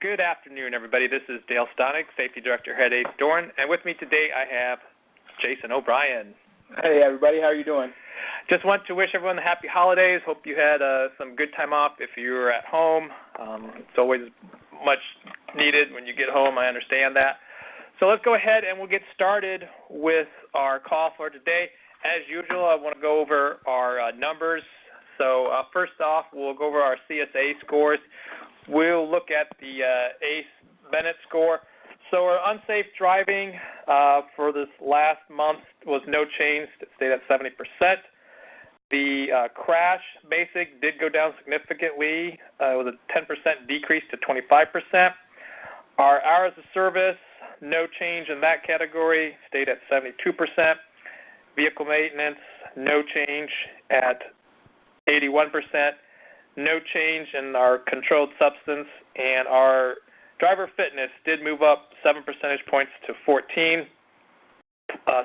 Good afternoon, everybody. This is Dale Stonick, Safety Director here at Doran, and with me today I have Jason O'Brien. Hey, everybody. How are you doing? Just want to wish everyone happy holidays. Hope you had some good time off if you were at home. It's always much needed when you get home. I understand that. So let's go ahead and we'll get started with our call for today. As usual, I want to go over our numbers. So first off, we'll go over our CSA scores. We'll look at the ACE Bennett score. So our unsafe driving for this last month was no change. It stayed at 70%. The crash basic did go down significantly. It was a 10% decrease to 25%. Our hours of service, no change in that category, stayed at 72%. Vehicle maintenance, no change at 81%. No change in our controlled substance, and our driver fitness did move up 7 percentage points to 14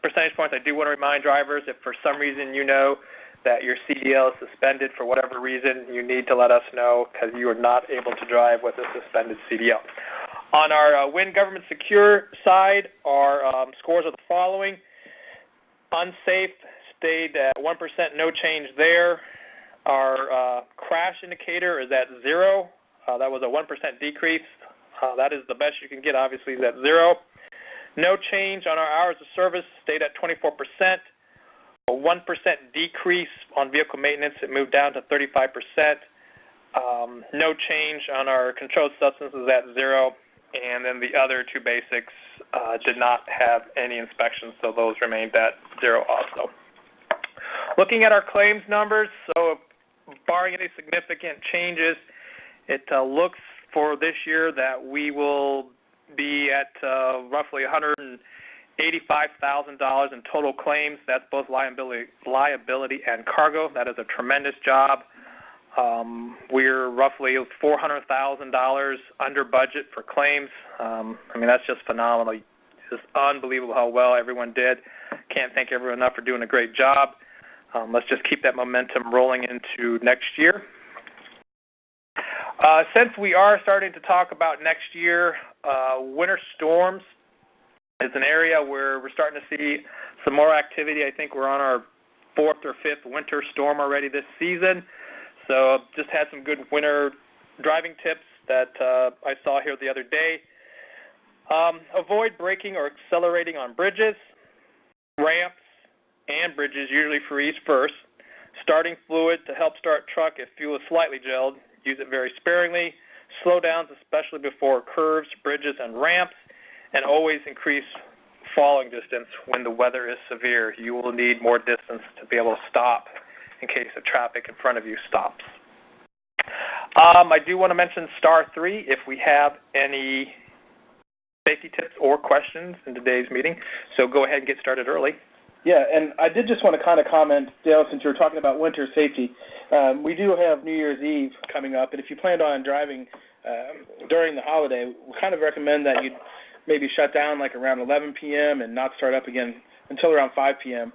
percentage points. I do want to remind drivers, if for some reason you know that your CDL is suspended for whatever reason, you need to let us know because you are not able to drive with a suspended CDL. On our WIN Government Secure side, our scores are the following. Unsafe stayed at 1%, no change there. Our crash indicator is at 0. That was a 1% decrease. That is the best you can get, obviously, is at 0. No change on our hours of service, stayed at 24%. A 1% decrease on vehicle maintenance, it moved down to 35%. No change on our controlled substances at 0. And then the other two basics did not have any inspections, so those remained at 0 also. Looking at our claims numbers, so barring any significant changes, it looks for this year that we will be at roughly $185,000 in total claims. That's both liability and cargo. That is a tremendous job. We're roughly $400,000 under budget for claims. That's just phenomenal. It's just unbelievable how well everyone did. Can't thank everyone enough for doing a great job. Let's just keep that momentum rolling into next year. Since we are starting to talk about next year, winter storms is an area where we're starting to see some more activity. I think we're on our 4th or 5th winter storm already this season. So just had some good winter driving tips that I saw here the other day. Avoid braking or accelerating on bridges, ramps, and bridges usually freeze first. Starting fluid to help start truck if fuel is slightly gelled. Use it very sparingly. Slowdowns, especially before curves, bridges, and ramps. And always increase falling distance when the weather is severe. You will need more distance to be able to stop in case the traffic in front of you stops. I do want to mention star 3 if we have any safety tips or questions in today's meeting. So go ahead and get started early. Yeah, and I did just want to kind of comment, Dale, since you were talking about winter safety. We do have New Year's Eve coming up, and if you planned on driving during the holiday, we kind of recommend that you maybe shut down like around 11 p.m. and not start up again until around 5 p.m.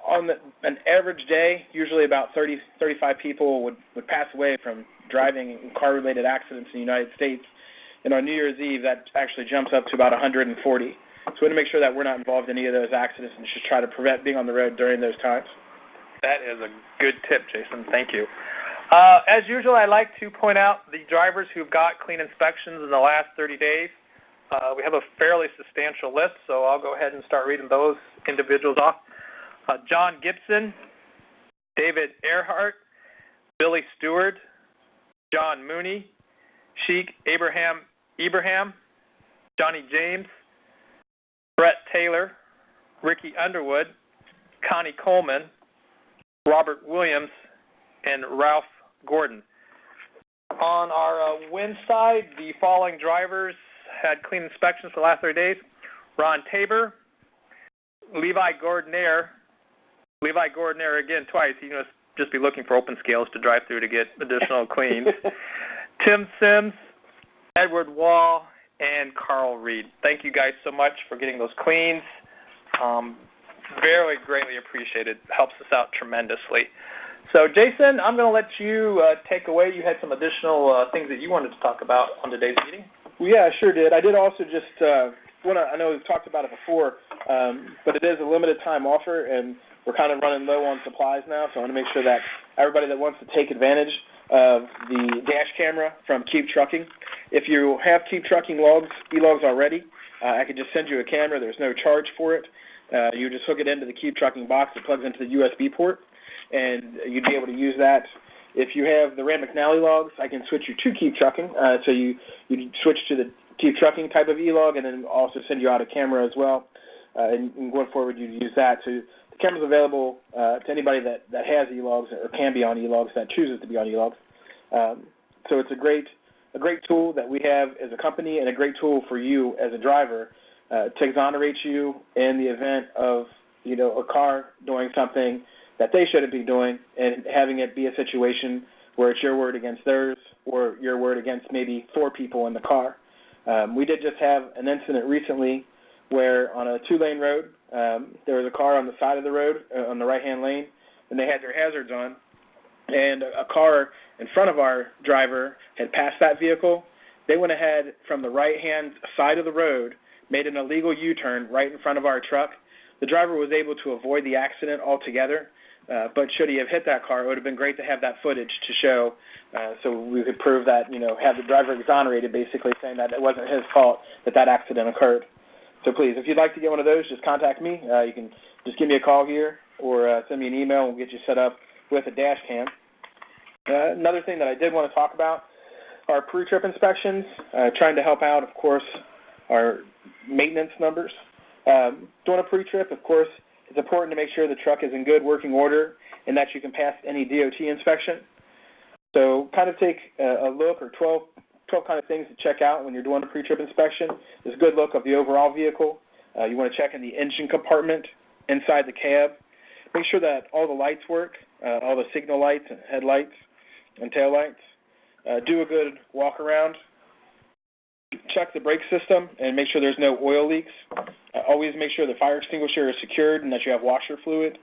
On an average day, usually about 35 people would pass away from driving and car-related accidents in the United States. And on New Year's Eve, that actually jumps up to about 140. So we want to make sure that we're not involved in any of those accidents and just try to prevent being on the road during those times. That is a good tip, Jason. Thank you. As usual, I like to point out the drivers who've got clean inspections in the last 30 days. We have a fairly substantial list, so I'll go ahead and start reading those individuals off. John Gibson, David Earhart, Billy Stewart, John Mooney, Sheik Ibrahim, Johnny James, Brett Taylor, Ricky Underwood, Connie Coleman, Robert Williams, and Ralph Gordon. On our WIN side, the following drivers had clean inspections for the last 30 days. Ron Tabor, Levi Gordonier again twice. He must just be looking for open scales to drive through to get additional cleans. Tim Sims, Edward Wall, and Carl Reed. Thank you guys so much for getting those cleans. Very greatly appreciated. Helps us out tremendously. So, Jason, I'm going to let you take away. You had some additional things that you wanted to talk about on today's meeting. Well, yeah, I sure did. I did also just I know we've talked about it before, but it is a limited time offer, and we're kind of running low on supplies now, so I want to make sure that everybody that wants to take advantage of the dash camera from Keep Trucking, if you have Keep Trucking e-logs already, I could just send you a camera. There's no charge for it. You just hook it into the Keep Trucking box. It plugs into the USB port, and you'd be able to use that. If you have the Rand McNally logs, I can switch you to Keep Trucking. So you switch to the Keep Trucking type of e-log, and then also send you out a camera as well. And going forward, you'd use that. So the camera's available to anybody that has e-logs or can be on e-logs, that chooses to be on e-logs. So it's a great tool that we have as a company, and a great tool for you as a driver to exonerate you in the event of a car doing something that they shouldn't be doing, and having it be a situation where it's your word against theirs, or your word against maybe 4 people in the car. We did just have an incident recently where on a 2-lane road, there was a car on the side of the road, on the right-hand lane, and they had their hazards on, and a car in front of our driver had passed that vehicle. They went ahead from the right-hand side of the road, made an illegal U-turn right in front of our truck. The driver was able to avoid the accident altogether, but should he have hit that car, it would have been great to have that footage to show, so we could prove that, have the driver exonerated, basically saying that it wasn't his fault that accident occurred. So please, if you'd like to get one of those, just contact me. You can just give me a call here, or send me an email, and we'll get you set up with a dash cam. Another thing that I did want to talk about are pre-trip inspections, trying to help out, of course, our maintenance numbers. Doing a pre-trip, of course, it's important to make sure the truck is in good working order and that you can pass any DOT inspection. So kind of take a look, or 12 kind of things to check out when you're doing a pre-trip inspection. Is a good look of the overall vehicle. You want to check in the engine compartment, inside the cab. Make sure that all the lights work, all the signal lights and headlights and tail lights. Do a good walk around. Check the brake system and make sure there's no oil leaks. Always make sure the fire extinguisher is secured and that you have washer fluid.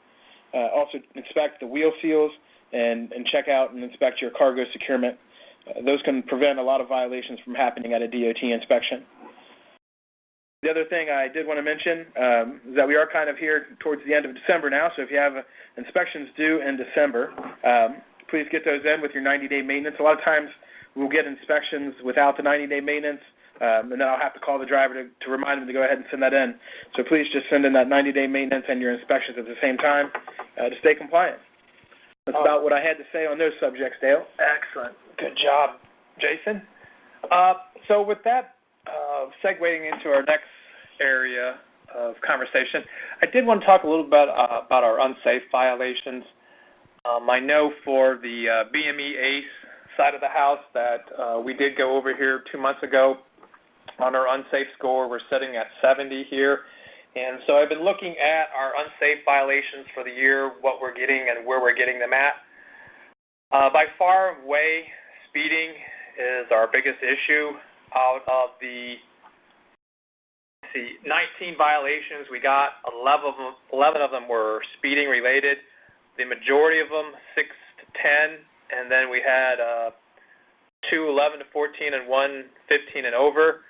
Also inspect the wheel seals and check out and inspect your cargo securement. Those can prevent a lot of violations from happening at a DOT inspection. The other thing I did want to mention is that we are kind of here towards the end of December now, so if you have inspections due in December, please get those in with your 90-day maintenance. A lot of times we'll get inspections without the 90-day maintenance, and then I'll have to call the driver to remind them to go ahead and send that in. So please just send in that 90-day maintenance and your inspections at the same time to stay compliant. That's about what I had to say on those subjects, Dale. Excellent. Good job, Jason. So with that, segueing into our next area of conversation, I did want to talk a little bit about our unsafe violations. I know for the BME ACE side of the house that we did go over here 2 months ago on our unsafe score. We're sitting at 70 here. And so I've been looking at our unsafe violations for the year, what we're getting and where we're getting them at. By far away, speeding is our biggest issue. Out of the 19 violations we got, 11 of them were speeding related. The majority of them, 6 to 10, and then we had 2 11 to 14 and 1 15 and over.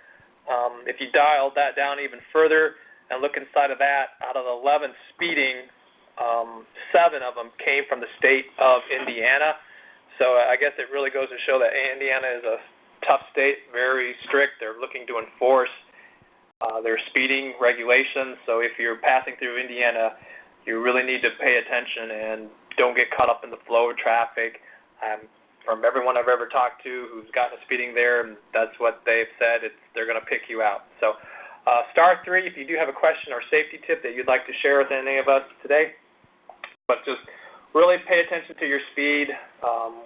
If you dialed that down even further and look inside of that, out of the 11 speeding, 7 of them came from the state of Indiana. So I guess it really goes to show that Indiana is a tough state, very strict. They're looking to enforce their speeding regulations. So if you're passing through Indiana, you really need to pay attention and don't get caught up in the flow of traffic. From everyone I've ever talked to who's gotten a speeding there, that's what they've said. They're going to pick you out. So star 3 if you do have a question or safety tip that you'd like to share with any of us today. But just really pay attention to your speed.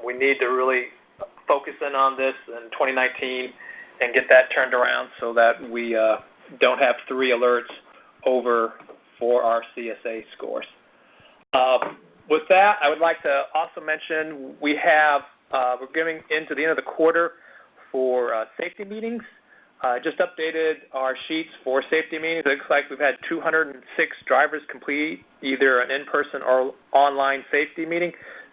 We need to really focus in on this in 2019 and get that turned around so that we don't have 3 alerts over for our CSA scores. With that, I would like to also mention we're getting into the end of the quarter for safety meetings. Just updated our sheets for safety meetings. It looks like we've had 206 drivers complete either an in-person or online safety meeting.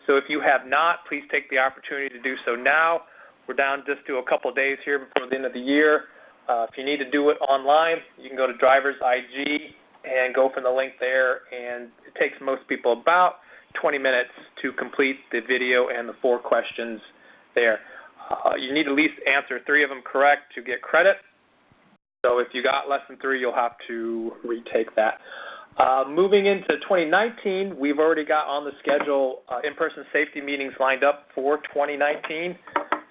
So if you have not, please take the opportunity to do so now. We're down just to a couple of days here before the end of the year. If you need to do it online, you can go to Driver's IG and go from the link there, and it takes most people about 20 minutes to complete the video and the 4 questions there. You need to at least answer 3 of them correct to get credit. So if you got less than 3, you'll have to retake that. Moving into 2019, we've already got on the schedule in-person safety meetings lined up for 2019.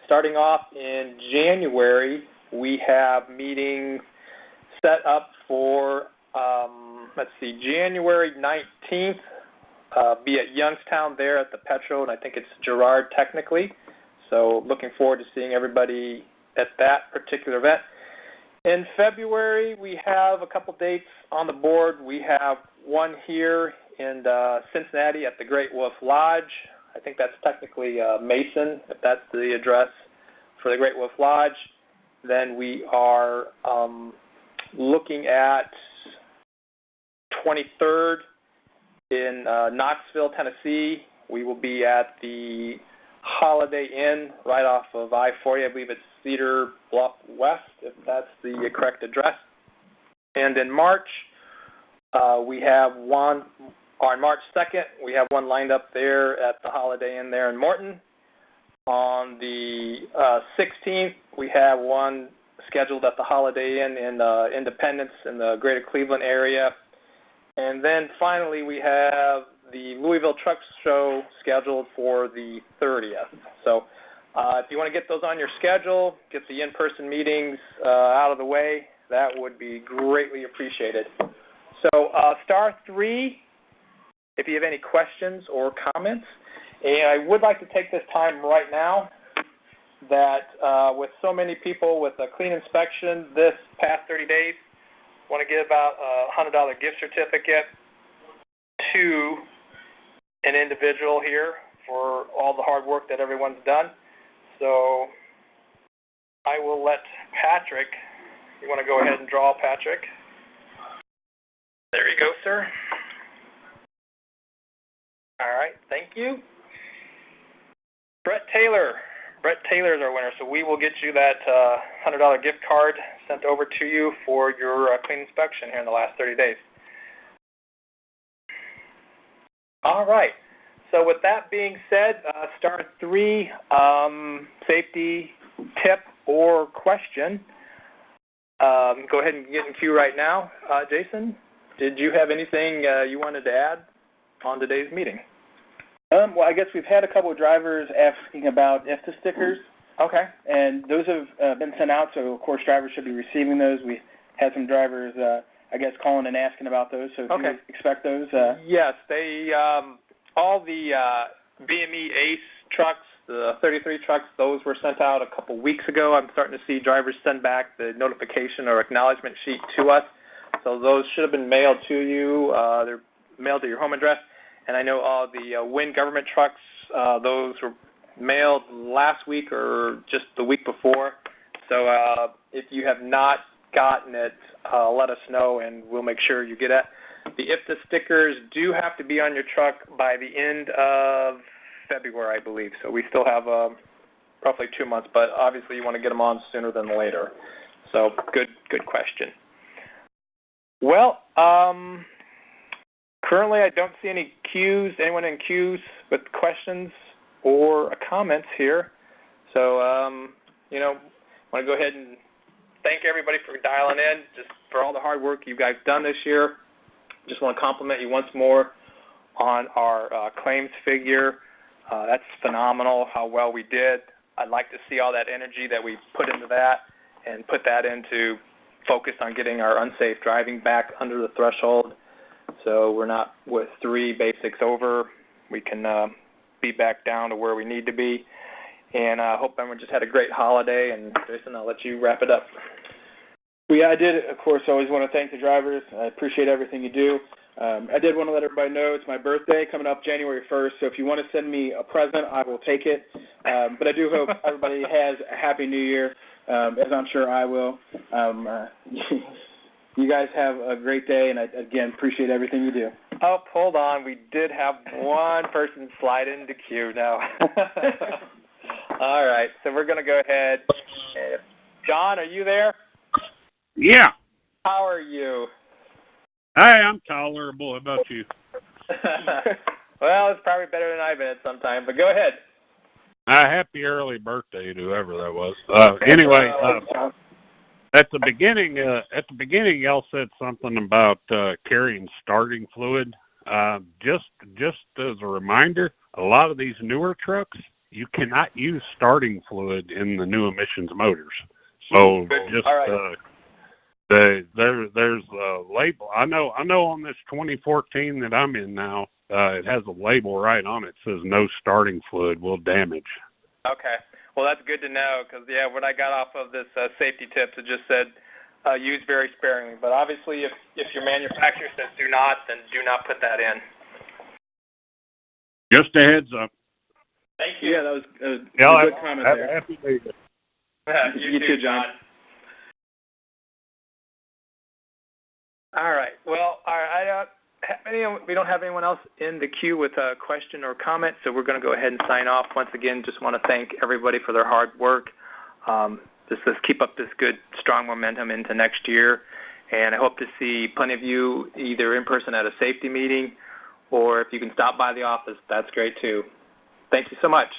Starting off in January, we have meetings set up for, January 19th, be at Youngstown there at the Petro, and I think it's Girard technically. So looking forward to seeing everybody at that particular event. In February, we have a couple dates on the board. We have one here in Cincinnati at the Great Wolf Lodge. I think that's technically Mason, if that's the address for the Great Wolf Lodge. Then we are looking at 23rd in Knoxville, Tennessee. We will be at the Holiday Inn right off of I-40. I believe it's Cedar Bluff West, if that's the correct address. And in March, we have one, on March 2nd, we have one lined up there at the Holiday Inn there in Morton. On the 16th, we have one scheduled at the Holiday Inn in Independence in the greater Cleveland area. And then finally, we have the Louisville Truck Show scheduled for the 30th. So if you want to get those on your schedule, get the in-person meetings out of the way, that would be greatly appreciated. So star 3 if you have any questions or comments. And I would like to take this time right now that with so many people with a clean inspection this past 30 days, I want to give out a $100 gift certificate to an individual here for all the hard work that everyone's done. So I will let Patrick, you want to go ahead and draw Patrick? There you go, sir. All right, thank you. Brett Taylor. Brett Taylor is our winner, so we will get you that $100 gift card sent over to you for your clean inspection here in the last 30 days. All right. So with that being said, star 3, safety tip or question. Go ahead and get in queue right now. Jason, did you have anything you wanted to add on today's meeting? Well, I guess we've had a couple of drivers asking about IFTA stickers. Okay. And those have been sent out, so of course drivers should be receiving those. We had some drivers, I guess, calling and asking about those, so if you expect those. Yes, they, all the BME ACE trucks, the 33 trucks, those were sent out a couple weeks ago. I'm starting to see drivers send back the notification or acknowledgement sheet to us. So those should have been mailed to you. They're mailed to your home address. And I know all the WIN government trucks, those were mailed last week or just the week before. So if you have not gotten it, let us know and we'll make sure you get it. The IFTA stickers do have to be on your truck by the end of February, I believe. So we still have roughly 2 months, but obviously you want to get them on sooner than later. So good question. Well, currently I don't see any queues, anyone in queues with questions or comments here. So, you know, I want to go ahead and thank everybody for dialing in, just for all the hard work you guys done this year. Just want to compliment you once more on our claims figure. That's phenomenal how well we did. I'd like to see all that energy that we put into that and put that into focus on getting our unsafe driving back under the threshold. So we're not with 3 basics over. We can be back down to where we need to be. And I hope everyone just had a great holiday. And Jason, I'll let you wrap it up. Well, yeah, I did, of course, always want to thank the drivers. I appreciate everything you do. I did want to let everybody know it's my birthday coming up January 1st, so if you want to send me a present, I will take it. But I do hope everybody has a Happy New Year, as I'm sure I will. You guys have a great day, and I, again, appreciate everything you do. Oh, hold on. We did have one person slide into queue now. All right, so we're going to go ahead. John, are you there? Yeah. How are you? Hey, I'm tolerable. How about you? Well, it's probably better than I've been at some time, but go ahead. Happy early birthday to whoever that was. Anyway, at the beginning, y'all said something about carrying starting fluid. Just as a reminder, a lot of these newer trucks, you cannot use starting fluid in the new emissions motors. So just there's a label. I know on this 2014 that I'm in now, it has a label right on it that says no starting fluid will damage. Okay. Well, that's good to know because, when I got off of this safety tips, it just said use very sparingly. But obviously, if your manufacturer says do not, then do not put that in. Just a heads up. Thank you. Yeah, that was a good comment there. Happy New Year. You too, John. All right. Well, we don't have anyone else in the queue with a question or comment, so we're going to go ahead and sign off. Once again, just want to thank everybody for their hard work. Let's keep up this good, strong momentum into next year, and I hope to see plenty of you either in person at a safety meeting, or if you can stop by the office, that's great too. Thank you so much.